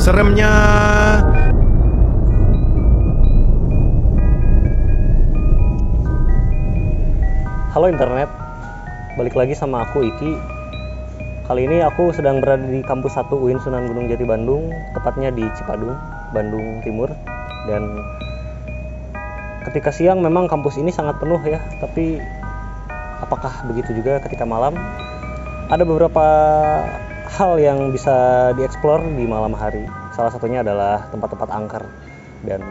seremnya. Halo internet, balik lagi sama aku Iki. Kali ini aku sedang berada di kampus 1 UIN Sunan Gunung Jati Bandung, tepatnya di Cipadung, Bandung Timur. Dan ketika siang memang kampus ini sangat penuh ya, tapi apakah begitu juga ketika malam? Ada beberapa hal yang bisa dieksplor di malam hari. Salah satunya adalah tempat-tempat angker. Dan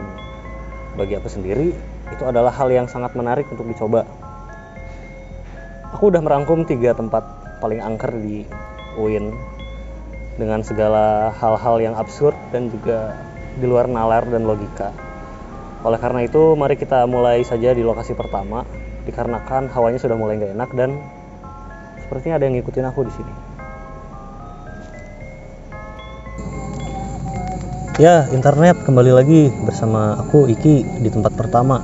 bagi aku sendiri, itu adalah hal yang sangat menarik untuk dicoba. Aku udah merangkum 3 tempat paling angker di UIN dengan segala hal-hal yang absurd dan juga di luar nalar dan logika. Oleh karena itu, mari kita mulai saja di lokasi pertama, dikarenakan hawanya sudah mulai gak enak dan sepertinya ada yang ngikutin aku di sini. Ya, internet, kembali lagi bersama aku Iki di tempat pertama.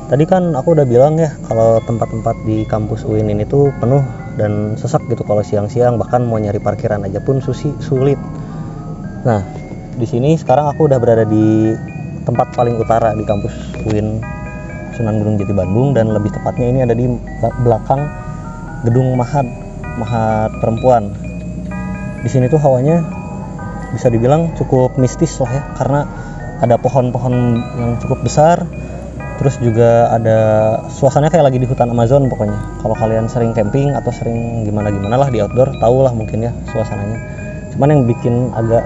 Tadi kan aku udah bilang ya kalau tempat-tempat di kampus UIN ini tuh penuh dan sesak gitu kalau siang-siang, bahkan mau nyari parkiran aja pun sulit. Nah, di sini sekarang aku udah berada di tempat paling utara di kampus UIN Sunan Gunung Jati Bandung, dan lebih tepatnya ini ada di belakang gedung Mahat Perempuan. Di sini tuh hawanya bisa dibilang cukup mistis lah ya, karena ada pohon-pohon yang cukup besar. Terus juga ada suasananya kayak lagi di hutan Amazon pokoknya. Kalau kalian sering camping atau sering gimana lah di outdoor, tau lah mungkin ya suasananya. Cuman yang bikin agak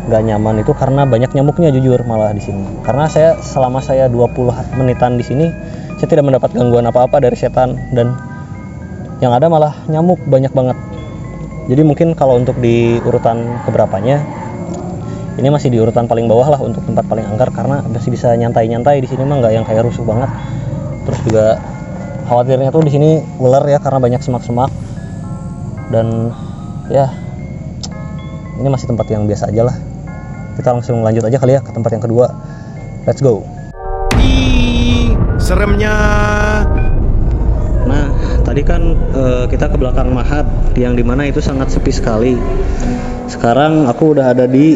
gak nyaman itu karena banyak nyamuknya jujur malah di sini. Karena selama saya 20 menitan di sini, saya tidak mendapat gangguan apa-apa dari setan, dan yang ada malah nyamuk banyak banget. Jadi mungkin kalau untuk di urutan keberapanya, ini masih di urutan paling bawah lah untuk tempat paling angker, karena masih bisa nyantai di sini mah, nggak yang kayak rusuh banget. Terus juga khawatirnya tuh di sini ular ya, karena banyak semak-semak. Dan ya ini masih tempat yang biasa aja lah. Kita langsung lanjut aja kali ya ke tempat yang kedua. Let's go. Seremnya. Nah, tadi kan kita ke belakang Mahat, yang dimana itu sangat sepi sekali. Sekarang aku udah ada di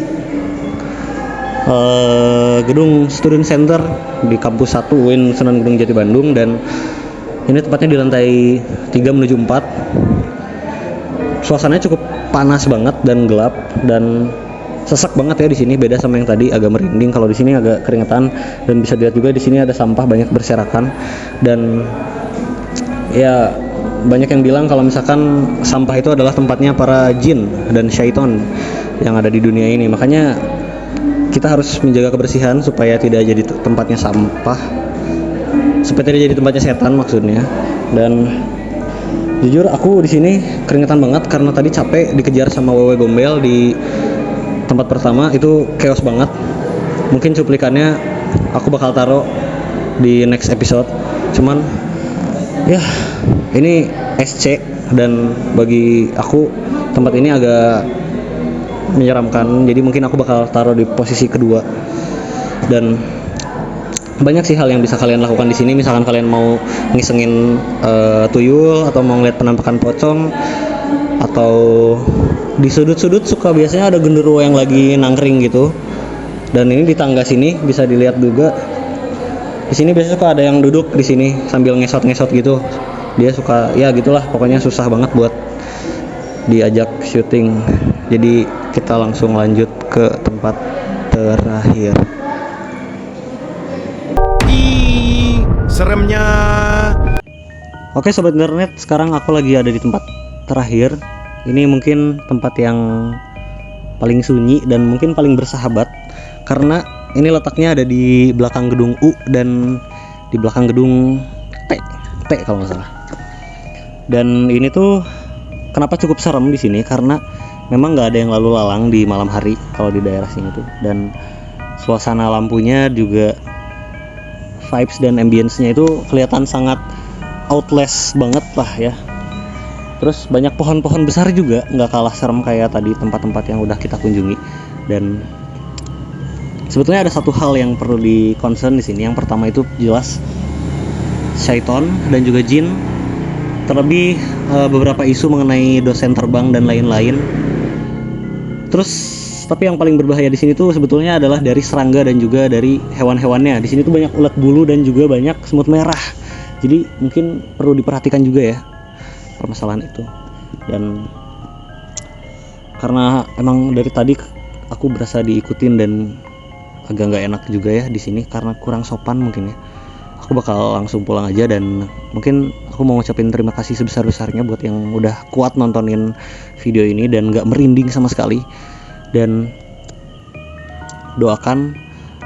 gedung Student Center di kampus 1 UIN Sunan Gunung Jati Bandung, dan ini tepatnya di lantai 3 menuju 4. Suasananya cukup panas banget dan gelap dan sesak banget ya di sini, beda sama yang tadi agak merinding. Kalau di sini agak keringetan, dan bisa dilihat juga di sini ada sampah banyak berserakan, dan ya banyak yang bilang kalau misalkan sampah itu adalah tempatnya para jin dan syaiton yang ada di dunia ini. Makanya kita harus menjaga kebersihan supaya tidak jadi tempatnya sampah, supaya tidak jadi tempatnya setan maksudnya. Dan jujur aku di sini keringetan banget karena tadi capek dikejar sama wewe gombel di tempat pertama. Itu chaos banget. Mungkin cuplikannya aku bakal taruh di next episode. Cuman ya ini SC, dan bagi aku tempat ini agak menyeramkan, jadi mungkin aku bakal taruh di posisi kedua. Dan banyak sih hal yang bisa kalian lakukan di sini. Misalkan kalian mau ngisengin tuyul, atau mau ngeliat penampakan pocong, atau di sudut-sudut suka biasanya ada genderuwo yang lagi nangkring gitu. Dan ini di tangga sini bisa dilihat juga. Di sini biasanya suka ada yang duduk di sini sambil ngesot-ngesot gitu. Dia suka ya gitulah, pokoknya susah banget buat diajak syuting. Jadi kita langsung lanjut ke tempat terakhir. Seremnya. Oke sobat internet, sekarang aku lagi ada di tempat terakhir. Ini mungkin tempat yang paling sunyi dan mungkin paling bersahabat, karena ini letaknya ada di belakang gedung U dan di belakang gedung T kalau nggak salah. Dan ini tuh kenapa cukup serem di sini, karena memang nggak ada yang lalu lalang di malam hari kalau di daerah sini tuh. Dan suasana lampunya juga, vibes dan ambience-nya itu kelihatan sangat outlast banget lah ya. Terus banyak pohon-pohon besar juga, nggak kalah serem kayak tadi tempat-tempat yang udah kita kunjungi. Dan sebetulnya ada satu hal yang perlu di concern di sini. Yang pertama itu jelas syaiton dan juga jin. Terlebih beberapa isu mengenai dosen terbang dan lain-lain. Terus Tapi yang paling berbahaya di sini tuh sebetulnya adalah dari serangga dan juga dari hewan-hewannya. Di sini tuh banyak ulat bulu dan juga banyak semut merah. Jadi mungkin perlu diperhatikan juga ya permasalahan itu. Dan karena emang dari tadi aku berasa diikutin dan agak nggak enak juga ya di sini karena kurang sopan mungkin ya. Aku bakal langsung pulang aja dan mungkin aku mau ngucapin terima kasih sebesar-besarnya buat yang udah kuat nontonin video ini dan nggak merinding sama sekali. Dan doakan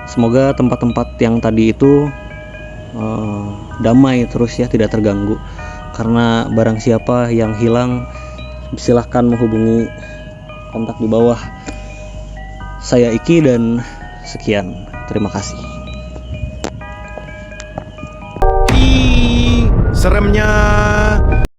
semoga tempat-tempat yang tadi itu damai terus ya, tidak terganggu. Karena barang siapa yang hilang silahkan menghubungi kontak di bawah. Saya Iki dan sekian, terima kasih. Seremnya